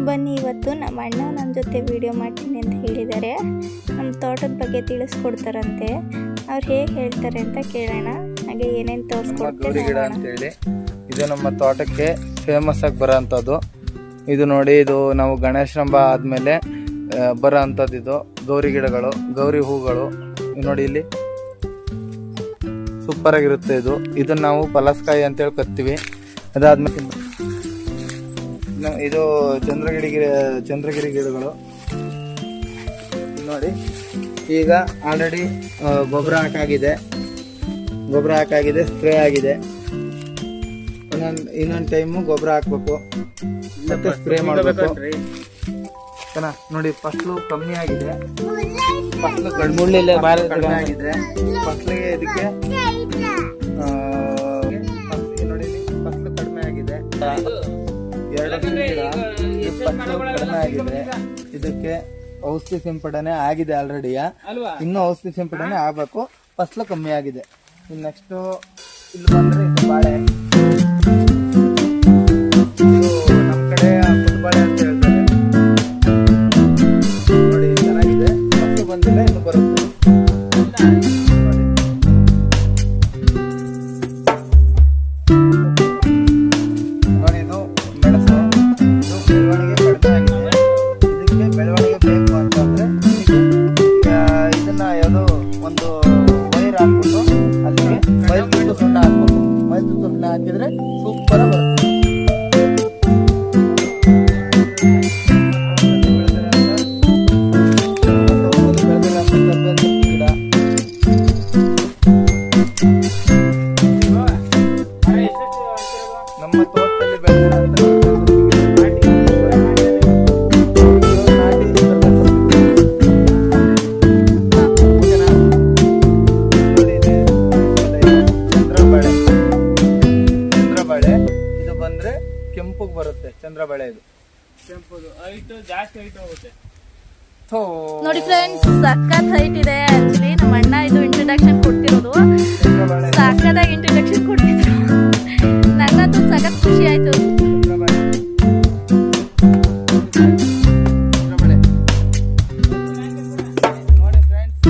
ಬನ್ನಿ, ಇವತ್ತು ನಮ್ಮ ಅಣ್ಣ ನನ್ನ ಜೊತೆ ವಿಡಿಯೋ ಮಾಡ್ತೀನಿ ಅಂತ ಹೇಳಿದ್ದಾರೆ. ನಮ್ಮ ತೋಟದ ಬಗ್ಗೆ ತಿಳಿಸ್ಕೊಡ್ತಾರಂತೆ. ಅವ್ರು ಹೇಗೆ ಹೇಳ್ತಾರೆ ಅಂತ ಕೇಳೋಣ. ಹಾಗೆ ಏನೇನು ತೋರಿಸ್ಕೊಡ್ತಾರೆ ಗಿಡ ಅಂತೇಳಿ ಇದು ನಮ್ಮ ತೋಟಕ್ಕೆ ಫೇಮಸ್ ಆಗಿ ಬರೋ ಅಂಥದ್ದು. ಇದು ನೋಡಿ, ಇದು ನಾವು ಗಣೇಶರಂಬ ಆದಮೇಲೆ ಬರೋ ಅಂಥದ್ದು. ಇದು ಗೌರಿ ಗಿಡಗಳು, ಗೌರಿ ಹೂಗಳು. ನೋಡಿ ಇಲ್ಲಿ ಸೂಪರ್ ಆಗಿರುತ್ತೆ. ಇದನ್ನ ನಾವು ಪಲಸ್ಕಾಯಿ ಅಂತೇಳಿ ಕತ್ತೀವಿ. ಅದಾದ್ಮೇಲೆ ಇದು ಚಂದ್ರಗಿರಿ ಗಿಡಗಳು ನೋಡಿ. ಈಗ ಆಲ್ರೆಡಿ ಗೊಬ್ಬರ ಹಾಕಾಗಿದೆ, ಸ್ಪ್ರೇ ಆಗಿದೆ. ಇನ್ನೊಂದು ಟೈಮು ಗೊಬ್ಬರ ಹಾಕ್ಬೇಕು ಮತ್ತೆ ಸ್ಪ್ರೇ ಮಾಡಬೇಕು. ನೋಡಿ, ಫಸ್ಲು ಕಮ್ಮಿ ಆಗಿದೆ, ಫಸ್ಲು ಕಡಿಮೆ ಆಗಿದೆ. ಫಸ್ಲಿಗೆ ಇದಕ್ಕೆ ನೋಡಿ, ಫಸ್ಲು ಕಡಿಮೆ ಆಗಿದೆ. 2 ಗಿಡ ಫಸ್ಲು ಕಡಿಮೆ ಆಗಿದೆ. ಇದಕ್ಕೆ ಔಷಧಿ ಸಿಂಪಡಣೆ ಆಗಿದೆ ಆಲ್ರೆಡಿ. ಇನ್ನೂ ಔಷಧಿ ಸಿಂಪಡಣೆ ಆಗ್ಬೇಕು. ಫಸ್ಲು ಕಮ್ಮಿ ಆಗಿದೆ. ಇನ್ನು ನೆಕ್ಸ್ಟ್ ಇಲ್ಲಿ ಬಂದ್ರೆ ಇದು ಬಾಳೆ. ಇದು ನಮ್ಮ ಕಡೆ ಬಾಳೆ ಅಂತ ಹೇಳ್ತಾರೆ. ನೋಡಿ, ಚೆನ್ನಾಗಿದೆ. ಫಸ್ಲು ಬಂದಿಲ್ಲ, ಇನ್ನು ಬರುತ್ತೆ. ನೋಡಿ, ಇದು ಮೆಣಸು. ಇದು ಬೆಳವಣಿಗೆ ಕಡಿಮೆ ಆಗಿದೆ. ಇದಕ್ಕೆ ಬೆಳವಣಿಗೆ ಬೇಕು ಅಂತಂದ್ರೆ ಇದನ್ನ ಯಾವುದೋ ಒಂದು ವೈರ್ ಹಾಕ್ಬಿಟ್ಟು ಅಲ್ಲಿಗೆ ಮೈಲ್ತುತ್ತು ಸುಣ್ಣ ಹಾಕ್ಬೇಕು. ಮೈಲ್ತುತ್ತು ಸುಣ್ಣ ಹಾಕಿದ್ರೆ ಸೂಪರ್ ಬರುತ್ತೆ. ನಮ್ಮ ತೋಟದಲ್ಲಿ ಬೆಳೆದಿರುವಂತ ಚಂದ್ರಬಾಳೆ. ಇದು ಬಂದ್ರೆ ಕೆಂಪುಗೆ ಬರುತ್ತೆ. ಚಂದ್ರಬಾಳೆ ಇದು ಕೆಂಪುದು ಹೈಟ್ ಜಾಸ್ತಿ ಹೈಟ್ ಹೋಗುತ್ತೆ. ನೋಡಿ ಫ್ರೆಂಡ್ಸ್, ಸಖತ್ ಹೈಟ್ ಇದೆ. ಆಕ್ಚುಲಿ ನಮ್ಮ ಅಣ್ಣ ಇದು ಇಂಟ್ರೊಡಕ್ಷನ್ ಕೊಡ್ತಿರೋದು. ಸಖತ್ತಾಗಿ ಇಂಟ್ರೊಡಕ್ಷನ್ ಕೊಡ್ತಿದ್ರು. ನನ್ನಂತೂ ಸಖತ್ ಖುಷಿ ಆಯ್ತು. ನೋಡಿ ಫ್ರೆಂಡ್ಸ್,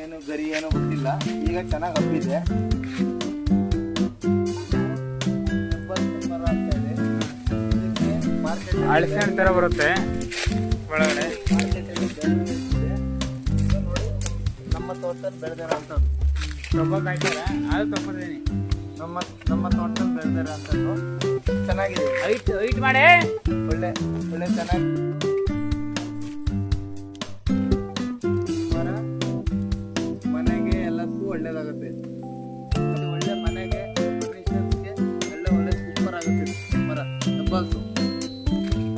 ಏನು ಗರಿ ಏನೋ ಗೊತ್ತಿಲ್ಲ. ಈಗ ಚೆನ್ನಾಗಿ ಹಬ್ಬಿದೆ. ಅಳಸೆ ತರ ಬರುತ್ತೆ ಒಳಗಡೆ. ನಮ್ಮ ತೋಟದಲ್ಲಿ ಬೆಳೆದಿರೋಂಥದ್ದು ನಮ್ಮ ತೋಟದಲ್ಲಿ ಬೆಳೆದಿರೋಂಥದ್ದು ಚೆನ್ನಾಗಿದೆ. ಹೈಟ್ ಮಾಡಿ ಒಳ್ಳೆ ಚೆನ್ನಾಗಿ ಮನೆಗೆ ಎಲ್ಲದಕ್ಕೂ ಒಳ್ಳೇದಾಗುತ್ತೆ. ಅದು ಒಳ್ಳೆ ಮನೆಗೆ ಒಳ್ಳೆ ಸೂಪರ್ ಆಗುತ್ತೆ ಮರ. ಡಬ್ಬಲ್ಸು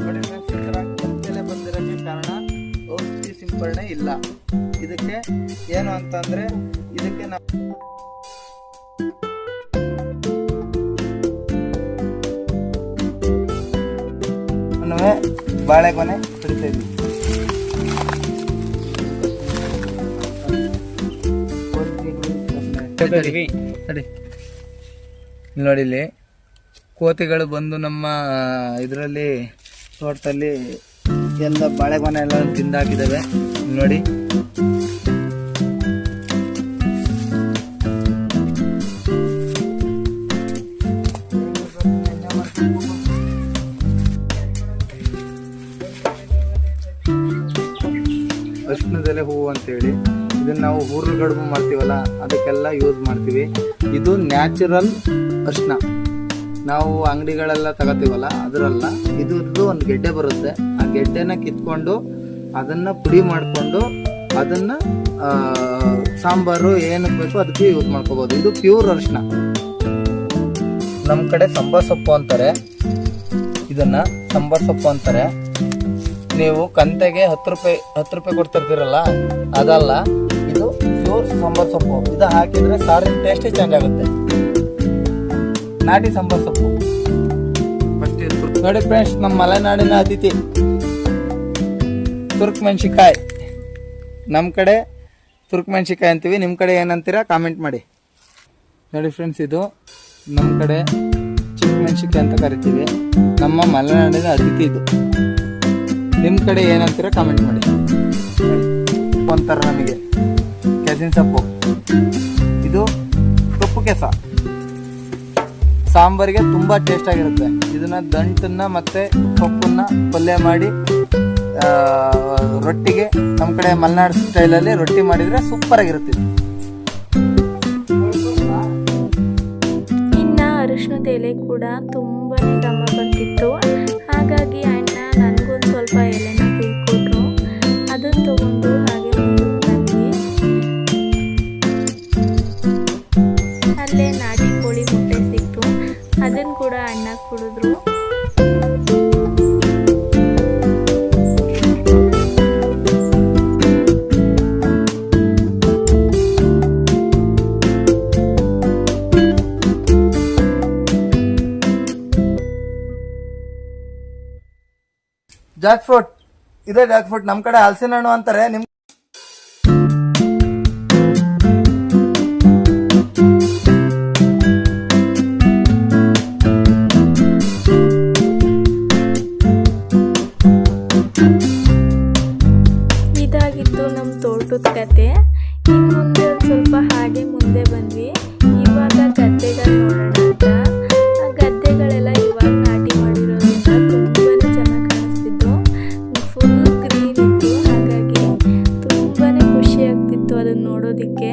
ನೋಡಿ ಫ್ರೆಂಡ್ಸ್, ಈ ಥರ ಕೆಂಪೆಲೆ ಬಂದಿರೋಕ್ಕೆ ಕಾರಣ ಔಷಧಿ ಸಿಂಪರಣೆ ಇಲ್ಲ. ಇದಕ್ಕೆ ಏನು ಅಂತಂದ್ರೆ ಇದಕ್ಕೆ ನಾವು ಬಾಳೆಗೊನೆ ಕಡಿತಾ ಇದ್ವಿ. ನೋಡಿ, ಇಲ್ಲಿ ಕೋತಿಗಳು ಬಂದು ನಮ್ಮ ಇದರಲ್ಲಿ ತೋಟದಲ್ಲಿ ಎಲ್ಲ ಬಾಳೆಗೊನೆ ಎಲ್ಲ ತಿಂದಾಕಿದ್ದಾವೆ. ನೋಡಿ, ಅರಿಶಿಣದೆಲೆ ಹೂವು ಅಂತೇಳಿ ಇದನ್ನ ನಾವು ಹೂರ್ಲು ಗಡುಬು ಮಾಡ್ತೀವಲ್ಲ, ಅದಕ್ಕೆಲ್ಲ ಯೂಸ್ ಮಾಡ್ತೀವಿ. ಇದು ನ್ಯಾಚುರಲ್ ಅರಿಶಿನ. ನಾವು ಅಂಗಡಿಗಳೆಲ್ಲ ತಗೋತೀವಲ್ಲ ಅದರಲ್ಲ, ಇದ್ರದ್ದು ಒಂದು ಗೆಡ್ಡೆ ಬರುತ್ತೆ. ಆ ಗೆಡ್ಡೆನ ಕಿತ್ಕೊಂಡು ಅದನ್ನು ಪುಡಿ ಮಾಡಿಕೊಂಡು ಅದನ್ನು ಸಾಂಬಾರು ಏನಕ್ಕೆ ಬೇಕು ಅದಕ್ಕೆ ಯೂಸ್ ಮಾಡ್ಕೋಬೋದು. ಇದು ಪ್ಯೂರ್ ಅರಿಶಿನ. ನಮ್ಮ ಕಡೆ ಸಾಂಬಾರ್ ಸೊಪ್ಪು ಅಂತಾರೆ, ಇದನ್ನು ಸಾಂಬಾರ್ ಸೊಪ್ಪು ಅಂತಾರೆ. ನೀವು ಕಂತೆಗೆ 10 ರೂಪಾಯಿ ಕೊಡ್ತಿರ್ತೀರಲ್ಲ, ಅದಲ್ಲ, ಇದು ಪ್ಯೂರ್ ಸಾಂಬಾರ್ ಸೊಪ್ಪು. ಇದು ಹಾಕಿದರೆ ಸಾರಿನ ಟೇಸ್ಟೇ ಚೇಂಜ್ ಆಗುತ್ತೆ. ನಾಟಿ ಸಾಂಬಾರ್ ಸೊಪ್ಪು ನೋಡಿ ಫ್ರೆಂಡ್ಸ್, ನಮ್ಮ ಮಲೆನಾಡಿನ ಅತಿಥಿ ತುರ್ಕ್ಮೆಣ್ಸಿಕಾಯಿ. ನಮ್ಮ ಕಡೆ ತುರ್ಕ್ಮೆಣ್ಸಿಕಾಯಿ ಅಂತೀವಿ, ನಿಮ್ಮ ಕಡೆ ಏನಂತೀರಾ ಕಾಮೆಂಟ್ ಮಾಡಿ. ನೋಡಿ ಫ್ರೆಂಡ್ಸ್, ಇದು ನಮ್ಮ ಕಡೆ ಚಿಕ್ಕ ಮೆಣಸಿಕಾಯಿ ಅಂತ ಕರಿತೀವಿ. ನಮ್ಮ ಮಲೆನಾಡಿನ ಅತಿಥಿ ಇದು. ನಿಮ್ಮ ಕಡೆ ಏನಂತೀರಾ ಕಾಮೆಂಟ್ ಮಾಡಿ. ಅಂತಾರೆ ನಮಗೆ ಕೆಸಿನ ಸೊಪ್ಪು. ಇದು ಕಪ್ಪು ಕೆಸ, ಸಾಂಬಾರಿಗೆ ತುಂಬ ಟೇಸ್ಟ್ ಆಗಿರುತ್ತೆ. ಇದನ್ನ ದಂಟನ್ನ ಮತ್ತೆ ಸೊಪ್ಪನ್ನ ಪಲ್ಯ ಮಾಡಿ ರೊಟ್ಟಿಗೆ, ನಮ್ಮ ಕಡೆ ಮಲೆನಾಡು ಸ್ಟೈಲಲ್ಲಿ ರೊಟ್ಟಿ ಮಾಡಿದರೆ ಸೂಪರ್ ಆಗಿರುತ್ತೆ. ಇನ್ನು ಅರಿಶಿಣದ ಎಲೆ ಕೂಡ ತುಂಬಾ ಘಮ ಬರ್ತಿತ್ತು. ಹಾಗಾಗಿ ಅಣ್ಣ ನನಗೊಂದು ಸ್ವಲ್ಪ ಎಲೆನ ಕುಯ್ಕೊಟ್ರು. ಅದನ್ನು ತಗೊಂಡು ಹಾಗೆ ಬಂದ್ವಿ. ಅಲ್ಲೇ ನಾಟಿ ಕೋಳಿ ಮುಟ್ಟೆ ಸಿಕ್ತು, ಅದನ್ನು ಕೂಡ ಅಣ್ಣ ಕುಡಿದ್ರು. ಜಾಕ್ ಫ್ರೂಟ್, ಇದೇ ಜಾಕ್ ಫ್ರೂಟ್. ನಮ್ಮ ಕಡೆ ಹಲಸಿನ ಹಣ್ಣು ಅಂತಾರೆ. ನಿಮ್ ಇದಾಗಿತ್ತು ನಮ್ಮ ತೋಟದ ಕತೆ. ಇನ್ನು ಮುಂದೆ ಒಂದು ಸ್ವಲ್ಪ ಹಾಗೆ ಮುಂದೆ ಬಂದ್ವಿ. ಇವಾಗ ಗದ್ದೆಗಳು ನೋಡೋಣ ಅಂತ. ಆ ಗದ್ದೆಗಳೆಲ್ಲ ಇವಾಗ ನಾಟಿ ಮಾಡಿರೋದ್ರಿಂದ ತುಂಬಾನೇ ಚೆನ್ನಾಗಿ ಕಾಣಿಸ್ತಿದ್ದು. ಫುಲ್ ಗ್ರೀನ್ ಇತ್ತು, ಹಾಗಾಗಿ ತುಂಬಾನೇ ಖುಷಿ ಆಗ್ತಿತ್ತು ಅದನ್ನ ನೋಡೋದಿಕ್ಕೆ.